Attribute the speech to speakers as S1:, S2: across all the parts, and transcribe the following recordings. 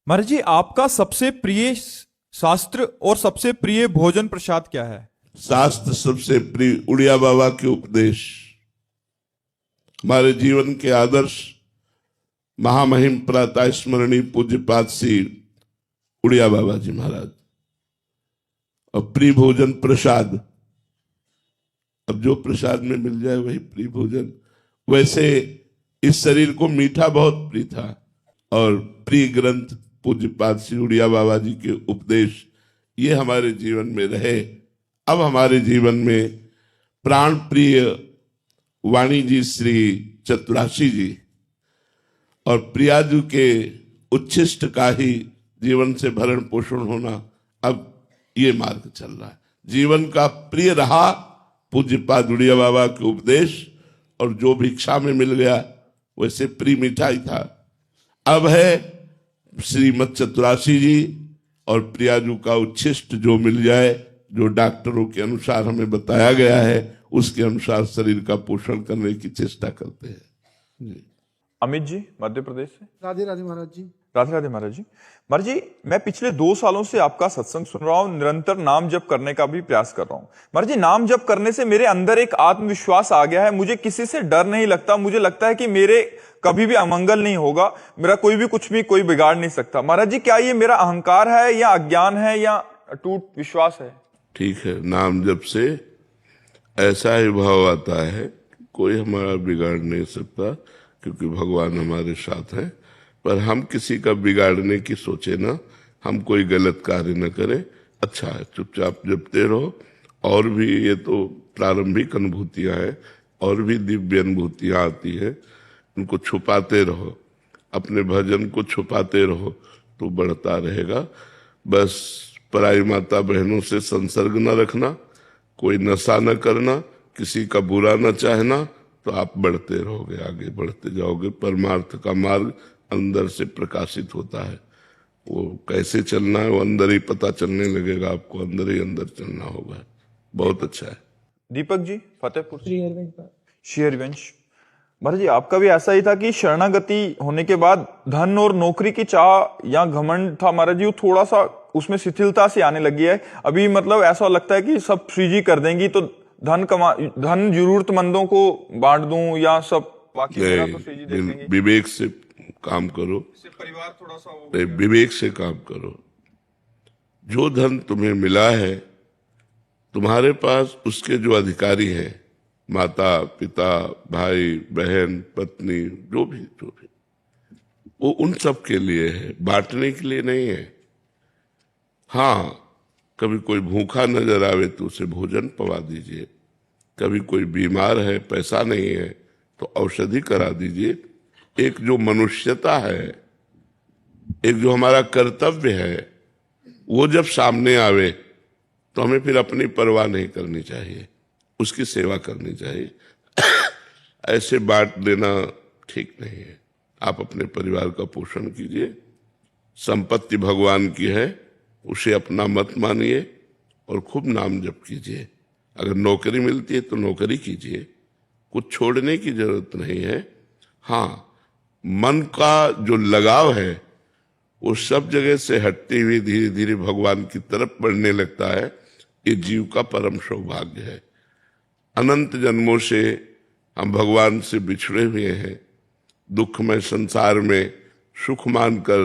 S1: महाराज जी, आपका सबसे प्रिय शास्त्र और सबसे प्रिय भोजन प्रसाद क्या है?
S2: शास्त्र सबसे प्रिय उड़िया बाबा के उपदेश, हमारे जीवन के आदर्श, महामहिम प्रातः स्मरणीय पूज्यपाद श्री उड़िया बाबा जी महाराज। और प्रिय भोजन प्रसाद, अब जो प्रसाद में मिल जाए वही प्रिय भोजन। वैसे इस शरीर को मीठा बहुत प्रिय था और प्रिय ग्रंथ पूज्यपाद श्री उड़िया बाबा जी के उपदेश ये हमारे जीवन में रहे। अब हमारे जीवन में प्राण प्रिय वाणी जी श्री चतुराशी जी और प्रियाजू के उच्छिष्ट का ही जीवन से भरण पोषण होना, अब ये मार्ग चल रहा है। जीवन का प्रिय रहा पूज्यपाद उड़िया बाबा के उपदेश, और जो भिक्षा में मिल गया वैसे प्रिय मिठाई था। अब है श्रीमद चतुराशी जी और प्रियाजू का उच्छिष्ट जो मिल जाए, जो डॉक्टरों के अनुसार हमें बताया गया है उसके अनुसार शरीर का पोषण करने की चेष्टा करते हैं जी।
S1: अमित जी, मध्य प्रदेश से।
S3: राधे राधे महाराज जी।
S1: राधे राधे महाराज जी। महाराज जी, मैं पिछले 2 सालों से आपका सत्संग सुन रहा हूँ, निरंतर नाम जप करने का भी प्रयास कर रहा हूँ। महाराज जी, नाम जप करने से मेरे अंदर एक आत्मविश्वास आ गया है। मुझे किसी से डर नहीं लगता। मुझे लगता है कि मेरे कभी भी अमंगल नहीं होगा, मेरा कोई भी कुछ भी कोई बिगाड़ नहीं सकता। महाराज जी, क्या ये मेरा अहंकार है या अज्ञान है या अटूट विश्वास है?
S2: ठीक है, नाम जप से ऐसा ही भाव आता है, कोई हमारा बिगाड़ नहीं सकता क्योंकि भगवान हमारे साथ है। पर हम किसी का बिगाड़ने की सोचे ना, हम कोई गलत कार्य न करें। अच्छा है, चुपचाप जपते रहो। और भी ये तो प्रारंभिक अनुभूतियां हैं, और भी दिव्य अनुभूतियां आती है, उनको छुपाते रहो, अपने भजन को छुपाते रहो तो बढ़ता रहेगा। बस पराई माता बहनों से संसर्ग न रखना, कोई नशा न करना, किसी का बुरा न चाहना, तो आप बढ़ते रहोगे, आगे बढ़ते जाओगे। परमार्थ का मार्ग अंदर से प्रकाशित होता है, वो कैसे चलना है वो अंदर ही पता चलने लगेगा आपको, अंदर ही अंदर चलना होगा। बहुत अच्छा है।
S1: दीपक जी, फतेहपुर से।
S3: श्री हरिवंश का।
S1: श्री हरिवंश। महाराज जी, आपका भी ऐसा ही था कि शरणागति होने के बाद धन और नौकरी की चाह या घमंड था महाराज जी, वो थोड़ा सा उसमें शिथिलता सी आने लगी है अभी। मतलब ऐसा लगता है कि सब श्री जी कर देंगी तो धन जरूरतमंदों को बांट दूं या सब बाकी मेरा तो श्री जी देख लेंगे।
S2: विवेक से काम करो,
S1: परिवार थोड़ा सा
S2: विवेक से काम करो। जो धन तुम्हें मिला है, तुम्हारे पास उसके जो अधिकारी हैं, माता पिता भाई बहन पत्नी, जो भी वो उन सब के लिए है, बांटने के लिए नहीं है। हाँ, कभी कोई भूखा नजर आवे तो उसे भोजन पवा दीजिए, कभी कोई बीमार है पैसा नहीं है तो औषधि करा दीजिए। एक जो मनुष्यता है, एक जो हमारा कर्तव्य है, वो जब सामने आवे तो हमें फिर अपनी परवाह नहीं करनी चाहिए, उसकी सेवा करनी चाहिए। ऐसे बांट देना ठीक नहीं है। आप अपने परिवार का पोषण कीजिए। संपत्ति भगवान की है, उसे अपना मत मानिए और खूब नाम जप कीजिए। अगर नौकरी मिलती है तो नौकरी कीजिए, कुछ छोड़ने की जरूरत नहीं है। हाँ, मन का जो लगाव है वो सब जगह से हटती हुई धीरे धीरे भगवान की तरफ बढ़ने लगता है। ये जीव का परम सौभाग्य है। अनंत जन्मों से हम भगवान से बिछड़े हुए हैं, दुखमय संसार में सुख मानकर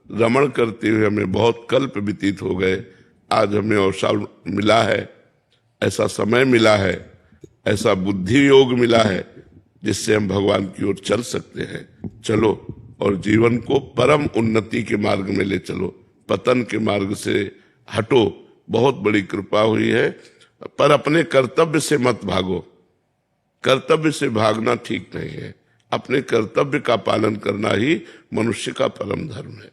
S2: रमण करते हुए हमें बहुत कल्प व्यतीत हो गए। आज हमें अवसर मिला है, ऐसा समय मिला है, ऐसा बुद्धि योग मिला है जिससे हम भगवान की ओर चल सकते हैं। चलो और जीवन को परम उन्नति के मार्ग में ले चलो, पतन के मार्ग से हटो। बहुत बड़ी कृपा हुई है, पर अपने कर्तव्य से मत भागो। कर्तव्य से भागना ठीक नहीं है, अपने कर्तव्य का पालन करना ही मनुष्य का परम धर्म है।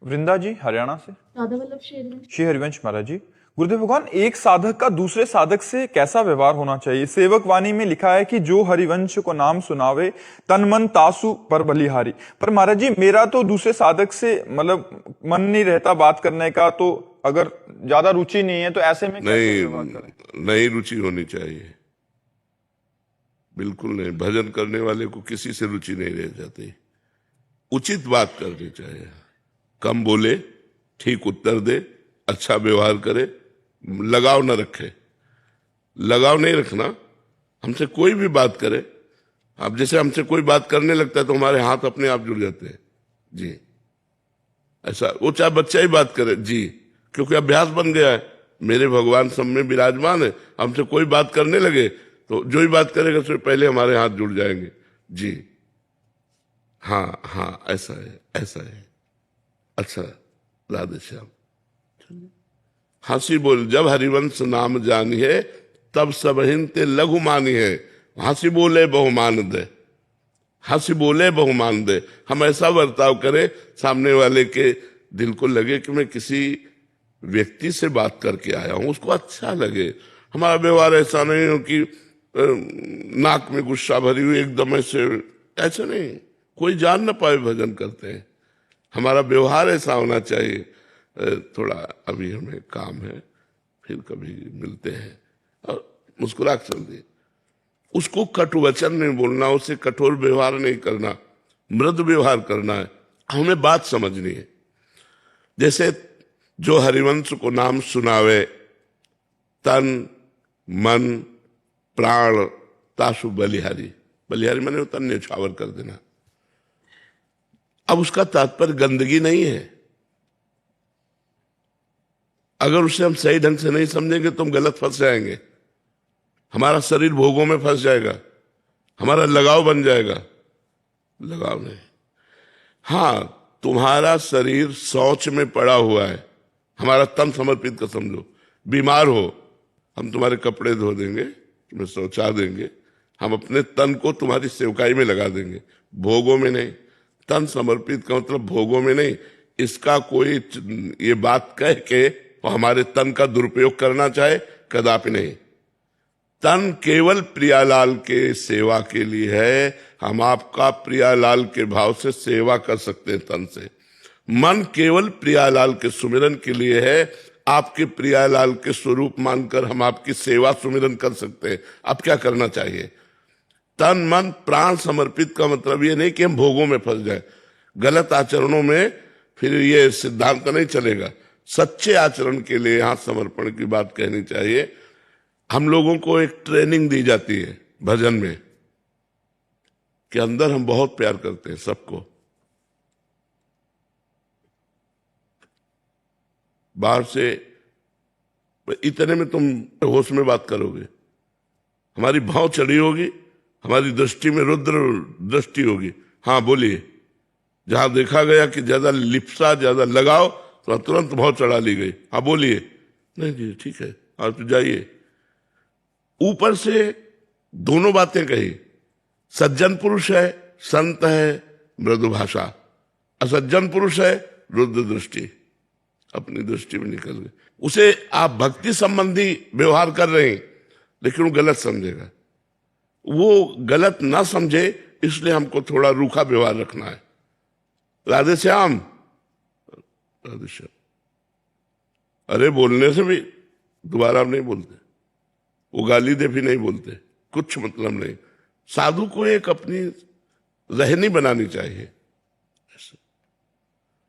S1: वृंदा जी, हरियाणा से।
S3: राधा वल्लभ श्री हरिवंश।
S1: श्री हरिवंश महाराज जी। गुरुदेव भगवान, एक साधक का दूसरे साधक से कैसा व्यवहार होना चाहिए? सेवक वाणी में लिखा है कि जो हरिवंश को नाम सुनावे तन मन तासु पर बलिहारी। पर महाराज जी, मेरा तो दूसरे साधक से मतलब मन नहीं रहता बात करने का, तो अगर ज्यादा रुचि नहीं है तो ऐसे में कैसे व्यवहार करें?
S2: नहीं रुचि होनी चाहिए, बिल्कुल नहीं। भजन करने वाले को किसी से रुचि नहीं रह जाती, उचित बात करनी चाहिए। कम बोले, ठीक उत्तर दे, अच्छा व्यवहार करे, लगाव न रखे। लगाव नहीं रखना, हमसे कोई भी बात करे, अब जैसे हमसे कोई बात करने लगता है तो हमारे हाथ अपने आप जुड़ जाते हैं जी, ऐसा। वो चाहे बच्चा ही बात करे जी, क्योंकि अभ्यास बन गया है, मेरे भगवान सब में विराजमान है, हमसे कोई बात करने लगे तो जो ही बात करेगा उससे पहले हमारे हाथ जुड़ जाएंगे जी, हाँ हाँ ऐसा है, ऐसा है, अच्छा, राधे श्याम। हंसी बोल जब हरिवंश नाम जानी है, तब सब हिंते लघु मानी है। हंसी बोले बहुमान दे, हंसी बोले बहुमान दे। हम ऐसा बर्ताव करें सामने वाले के दिल को लगे कि मैं किसी व्यक्ति से बात करके आया हूं, उसको अच्छा लगे। हमारा व्यवहार ऐसा नहीं हो कि नाक में गुस्सा भरी हुई एकदम ऐसे नहीं, कोई जान न पाए भजन करते हैं। हमारा व्यवहार ऐसा होना चाहिए। थोड़ा अभी हमें काम है, फिर कभी मिलते हैं, और मुस्कुरा के चल दिए। उसको कटु वचन नहीं बोलना, उससे कठोर व्यवहार नहीं करना, मृदु व्यवहार करना है। हमें बात समझनी है। जैसे जो हरिवंश को नाम सुनावे, तन मन प्राण तासु बलिहारी, बलिहारी मैंने तन न्यौछावर कर देना। अब उसका तात्पर्य गंदगी नहीं है। अगर उसे हम सही ढंग से नहीं समझेंगे तो हम गलत फंस जाएंगे, हमारा शरीर भोगों में फंस जाएगा, हमारा लगाव बन जाएगा। लगाव नहीं, हाँ तुम्हारा शरीर शौच में पड़ा हुआ है, हमारा तन समर्पित कर समझो। बीमार हो, हम तुम्हारे कपड़े धो देंगे, तुम्हें शौचा देंगे, हम अपने तन को तुम्हारी सेवकाई में लगा देंगे, भोगों में नहीं। तन समर्पित का मतलब भोगों में नहीं। इसका कोई ये बात कह के और हमारे तन का दुरुपयोग करना चाहे, कदापि नहीं। तन केवल प्रियालाल के सेवा के लिए है, हम आपका प्रियालाल के भाव से सेवा कर सकते हैं तन से। मन केवल प्रियालाल के सुमिरन के लिए है, आपके प्रियालाल के स्वरूप मानकर हम आपकी सेवा सुमिरन कर सकते हैं। अब क्या करना चाहिए? तन मन प्राण समर्पित का मतलब ये नहीं कि हम भोगों में फंस जाए, गलत आचरणों में, फिर ये सिद्धांत नहीं चलेगा। सच्चे आचरण के लिए यहां समर्पण की बात कहनी चाहिए। हम लोगों को एक ट्रेनिंग दी जाती है भजन में कि अंदर हम बहुत प्यार करते हैं सबको, बाहर से इतने में तुम होश में बात करोगे, हमारी भाव चढ़ी होगी, हमारी दृष्टि में रुद्र दृष्टि होगी। हाँ बोलिए, जहां देखा गया कि ज्यादा लिप्सा ज्यादा लगाओ तो तुरंत भाव चढ़ा ली गई। हाँ बोलिए, नहीं जी ठीक है आप तो जाइए। ऊपर से दोनों बातें कही, सज्जन पुरुष है, संत है, मृदु भाषा, असज्जन पुरुष है, रुद्र दृष्टि, अपनी दृष्टि में निकल गए। उसे आप भक्ति संबंधी व्यवहार कर रहे हैं, लेकिन वो गलत समझेगा। वो गलत ना समझे इसलिए हमको थोड़ा रूखा व्यवहार रखना है। राधे श्याम, राधे श्याम। अरे बोलने से भी दोबारा हम नहीं बोलते, वो गाली दे भी नहीं बोलते, कुछ मतलब नहीं। साधु को एक अपनी रहनी बनानी चाहिए।